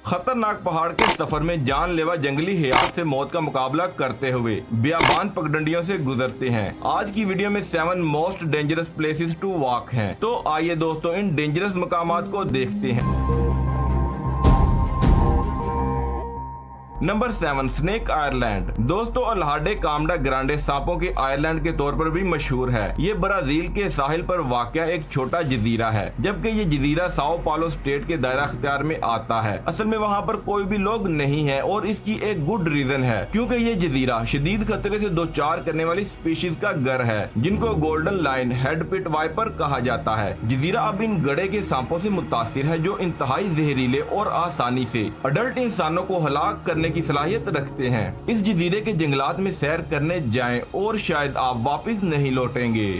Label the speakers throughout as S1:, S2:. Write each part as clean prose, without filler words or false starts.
S1: खतरनाक पहाड़ के सफर में जानलेवा जंगली हयात से मौत का मुकाबला करते हुए बियाबान पगडंडियों से गुजरते हैं। आज की वीडियो में 7 most dangerous places to walk हैं। तो आइए दोस्तों इन डेंजरस मकामात को देखते हैं। Number 7 snake Ireland. दोस्तों अल्हाडे कामडा ग्रांडे सांपों के आयरलैंड के तौर पर भी मशहूर है। ये ब्राजील के साहिल पर वाक़या एक छोटा जजीरा है, जबकि ये जजीरा साओ पालो स्टेट के दायरा अख्तियार में आता है। असल में वहाँ पर कोई भी लोग नहीं है और इसकी एक गुड रीजन है, क्योंकि ये जजीरा शदीद खतरे से 2-4 करने वाली स्पीशीज का घर है, जिनको golden line head pit viper कहा जाता है। जजीरा अब इन गड़े के सांपों से मुतासिर है, जो इंतहाई जहरीले और आसानी से अडल्ट इंसानों को हलाक करने की सलाहियत रखते हैं। इस जजीरे के जंगलात में सैर करने जाएं और शायद आप वापस नहीं लौटेंगे।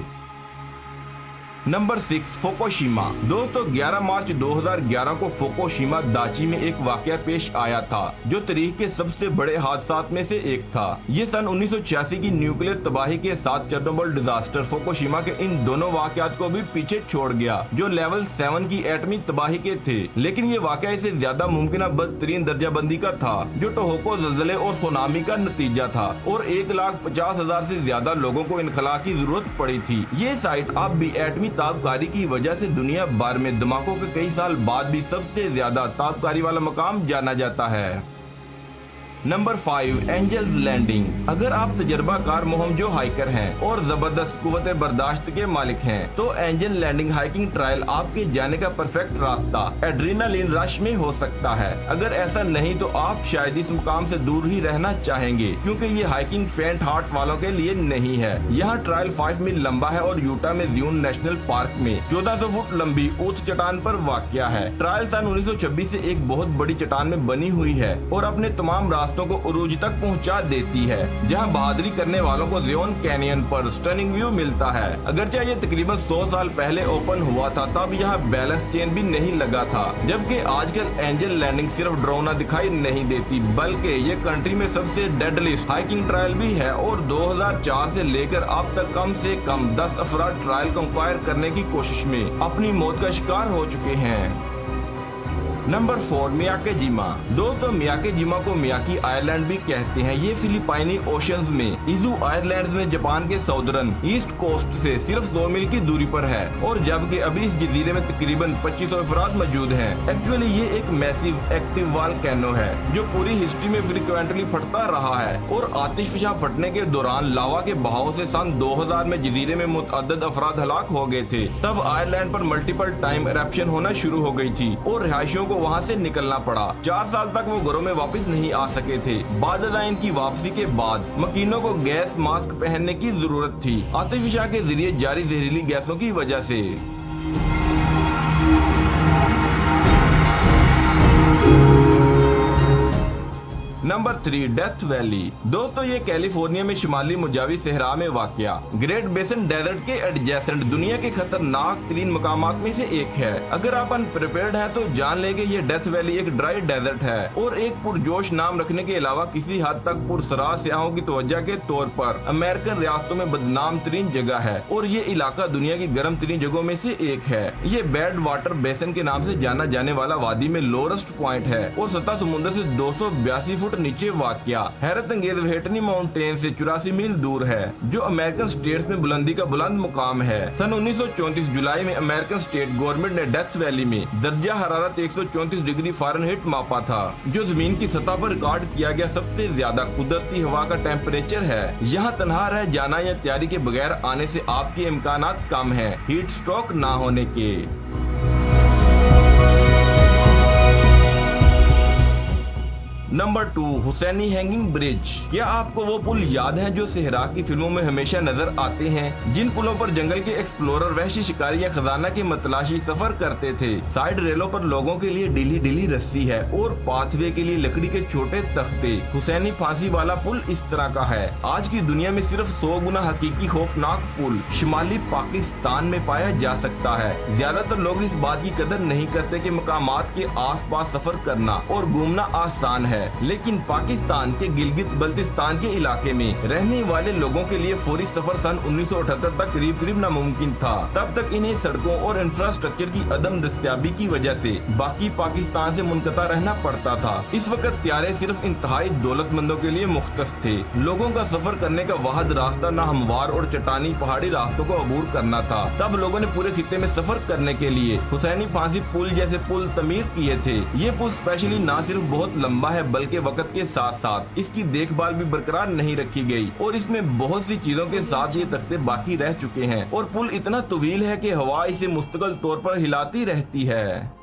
S1: Number 6 Fukushima. दोस्तों 11 मार्च 2011 को फुकुशिमा दाची में एक वाकया पेश आया था, जो तारीख के सबसे बड़े हादसात में से एक था। ये सन 1986 की न्यूक्लियर तबाही के साथ चेरनोबिल डिजास्टर फुकुशिमा के इन दोनों वाकयात को भी पीछे छोड़ गया, जो लेवल 7 की एटमी तबाही के थे। लेकिन ये वाकया इससे ज्यादा मुमकिन बदतरीन दर्जाबंदी का था, जो टोहोको ज़लज़ले और सुनामी का नतीजा था, और 1,50,000 से ज्यादा लोगों को इनखला की जरूरत पड़ी थी। ये साइट अब भी एटमी ताबकारी की वजह से दुनिया भर में धमाकों के कई साल बाद भी सबसे ज्यादा ताबकारी वाला मकाम जाना जाता है। Number 5 Angels Landing. अगर आप तजर्बाकार मोहमजो हाइकर हैं और जबरदस्त कुव्वत बर्दाश्त के मालिक हैं, तो एंजल लैंडिंग हाइकिंग ट्रायल आपके जाने का परफेक्ट रास्ता एड्रेनालिन रश में हो सकता है। अगर ऐसा नहीं तो आप शायद इस मुकाम से दूर ही रहना चाहेंगे, क्योंकि ये हाइकिंग फेंट हार्ट वालों के लिए नहीं है। यहाँ ट्रायल 5 मील लंबा है और यूटा में ड्यून नेशनल पार्क में 1400 फुट लंबी ऊंच चट्टान पर वाक़या है। ट्रायल सन 1926 से एक बहुत बड़ी चट्टान में बनी हुई है और अपने तमाम रास्तों को उरूज तक पहुंचा देती है, जहां बहादुरी करने वालों को ज़ियोन कैनियन पर स्टनिंग व्यू मिलता है। अगरचे ये तकरीबन 100 साल पहले ओपन हुआ था, तब यहाँ बैलेंस चेन भी नहीं लगा था, जबकि आजकल एंजल लैंडिंग सिर्फ डरावना दिखाई नहीं देती, बल्कि ये कंट्री में सबसे डेडलीस्ट हाइकिंग ट्रायल भी है। और 2004 से लेकर अब तक कम से कम 10 अफराद ट्रायल को कंक्वायर करने की कोशिश में अपनी मौत का शिकार हो चुके हैं। नंबर 4 मियाकेजिमा। दोस्तों मियाकेजिमा को मियाकी आइलैंड भी कहते हैं। ये फिलिपाइनी ओशंस में इजू आइलैंड्स में जापान के साउदर्न ईस्ट कोस्ट से सिर्फ 100 मील की दूरी पर है, और जबकि अभी इस जजीरे में तकरीबन 2500 अफराद मौजूद हैं। एक्चुअली ये एक मैसिव एक्टिव वोल्केनो है, जो पूरी हिस्ट्री में फ्रिक्वेंटली फटता रहा है, और आतिशफशा फटने के दौरान लावा के बहाव से सन 2000 में जजीरे में मुतअद्दिद अफराद हलाक हो गए थे। तब आइलैंड पर मल्टीपल टाइम इरप्शन होना शुरू हो गई थी और रिहायशियों को वहाँ से निकलना पड़ा। 4 साल तक वो घरों में वापस नहीं आ सके थे। बाद इनकी वापसी के बाद मकीनों को गैस मास्क पहनने की जरूरत थी, आतिशफशा के जरिए जारी जहरीली गैसों की वजह से। Number 3 death valley. दोस्तों ये कैलिफोर्निया में शुमाली मुजावी सहरा में वाक़या ग्रेट बेसन डेजर्ट के एडजेसेंट दुनिया के खतरनाक तरीन मकामात में से एक है। अगर आप अनप्रिपेयर्ड हैं तो जान लेंगे ये डेथ वैली एक ड्राई डेजर्ट है और एक पुरजोश नाम रखने के अलावा किसी हद तक पुरसरार सियाहों की तवज्जो के तौर पर अमेरिकन रियासतों में बदनाम तरीन जगह है, और ये इलाका दुनिया की गर्म तरीन जगहों में से एक है। ये बैड वाटर बेसन के नाम से जाना जाने वाला वादी में लोरेस्ट पॉइंट है और सतह समुद्र से 282 फुट नीचे वाक़या हैरत अंगेज व्हिटनी माउंटेन से 84 मील दूर है, जो अमेरिकन स्टेट्स में बुलंदी का बुलंद मुकाम है। सन 1934 जुलाई में अमेरिकन स्टेट गवर्नमेंट ने डेथ वैली में दर्जा हरारत 134 डिग्री फ़ारेनहाइट मापा था, जो जमीन की सतह पर रिकॉर्ड किया गया सबसे ज्यादा कुदरती हवा का टेम्परेचर है। यहाँ तनहा रह जाना या तैयारी के बगैर आने से आपके इम्कानात कम है हीट स्ट्रोक ना होने के। Number 2 Hussaini hanging bridge. क्या आपको वो पुल याद हैं जो सहरा की फिल्मों में हमेशा नजर आते हैं, जिन पुलों पर जंगल के एक्सप्लोरर वहशी शिकारी या खजाना के मतलाशी सफर करते थे? साइड रेलों पर लोगों के लिए ढीली ढीली रस्सी है और पाथवे के लिए लकड़ी के छोटे तख्ते। हुसैनी फांसी वाला पुल इस तरह का है। आज की दुनिया में सिर्फ 100 गुना हकीकी खौफनाक पुल शिमाली पाकिस्तान में पाया जा सकता है। ज्यादातर लोग इस बात की कदर नहीं करते कि मकामात के आस पास सफर करना और घूमना आसान है, लेकिन पाकिस्तान के गिलगित बल्तिस्तान के इलाके में रहने वाले लोगों के लिए फौरी सफर सन 1978 तक करीब करीब नामुमकिन था। तब तक इन्हें सड़कों और इंफ्रास्ट्रक्चर की अदम दस्तयाबी की वजह से बाकी पाकिस्तान से मुनक़ता रहना पड़ता था। इस वक्त त्यारे सिर्फ इंतहाई दौलतमंदों के लिए मुख्तस थे। लोगों का सफर करने का वाहिद रास्ता न हमवार और चट्टानी पहाड़ी रास्तों को अबूर करना था। तब लोगों ने पूरे खित्ते में सफर करने के लिए हुसैनी फांसी पुल जैसे पुल तमीर किए थे। ये पुल स्पेशली न सिर्फ बहुत लंबा है बल्कि वक्त के साथ साथ इसकी देखभाल भी बरकरार नहीं रखी गई और इसमें बहुत सी चीजों के साथ ये तख्ते बाकी रह चुके हैं और पुल इतना तवील है कि हवा इसे मुस्तकिल तौर पर हिलाती रहती है।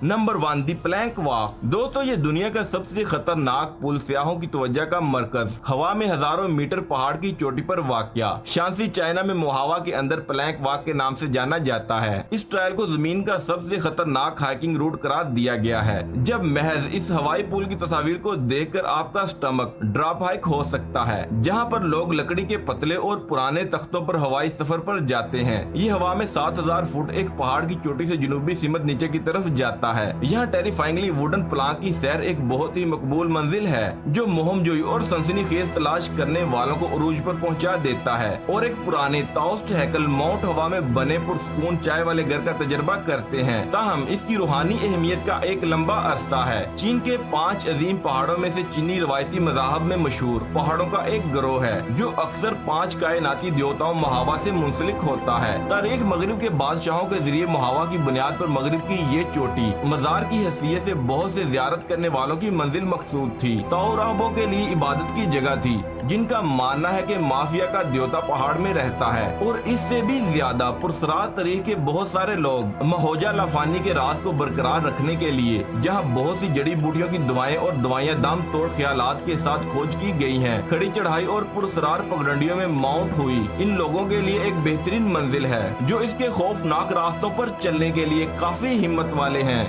S1: नंबर 1 दी प्लैंक वॉक। दोस्तों ये दुनिया का सबसे खतरनाक पुल सियाहों की तवज्जो का मरकज हवा में हजारों मीटर पहाड़ की चोटी पर वाक़या शांसी चाइना में मोहावा के अंदर प्लैंक वॉक के नाम से जाना जाता है। इस ट्रायल को जमीन का सबसे खतरनाक हाइकिंग रूट करार दिया गया है। जब महज इस हवाई पुल की तस्वीर को देखकर आपका स्टमक ड्रॉप हाइक हो सकता है, जहाँ पर लोग लकड़ी के पतले और पुराने तख्तों पर हवाई सफर पर जाते हैं। ये हवा में 7000 फुट एक पहाड़ की चोटी से जनूबी सिमत नीचे की तरफ जाता है। यहाँ टेरिफाइंगली वुडन प्लांक की सैर एक बहुत ही मकबूल मंजिल है जो मोहमजोई और सनसनीखेज तलाश करने वालों को उरूज पर पहुँचा देता है और एक पुराने ताओस्ट हैकल माउंट हवा में बने पुरसकून चाय वाले घर का तजर्बा करते हैं। ताहम इसकी रूहानी अहमियत का एक लंबा अरसा है। चीन के 5 अजीम पहाड़ों में से चीनी रवायती मज़ाहब में मशहूर पहाड़ों का एक गिरोह है जो अक्सर 5 कायनाती देवताओं मोहावा से मुंसलिक होता है। तारीख मगरिब के बादशाहों के जरिए मोहावा की बुनियाद पर मगरिब की ये चोटी मजार की हैसियत से बहुत से जियारत करने वालों की मंजिल मकसूद थी। ताओराबों के लिए इबादत की जगह थी जिनका मानना है कि माफिया का देवता पहाड़ में रहता है और इससे भी ज्यादा पुरसरार तरीके के बहुत सारे लोग महौजा लाफानी के राज को बरकरार रखने के लिए जहां बहुत सी जड़ी बूटियों की दवाएं और दवाइयां दम तोड़ ख्यालात के साथ खोज की गई हैं। खड़ी चढ़ाई और पुरसरार पगडंडियों में माउंट हुई इन लोगों के लिए एक बेहतरीन मंजिल है जो इसके खौफनाक रास्तों पर चलने के लिए काफी हिम्मत वाले हैं।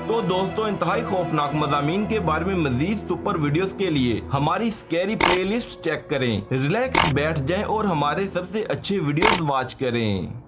S1: तो दोस्तों इंतहाई खौफनाक मज़ामीन के बारे में मजीद सुपर वीडियोस के लिए हमारी स्कैरी प्लेलिस्ट चेक करें। रिलैक्स बैठ जाएं और हमारे सबसे अच्छे वीडियोस वॉच करें।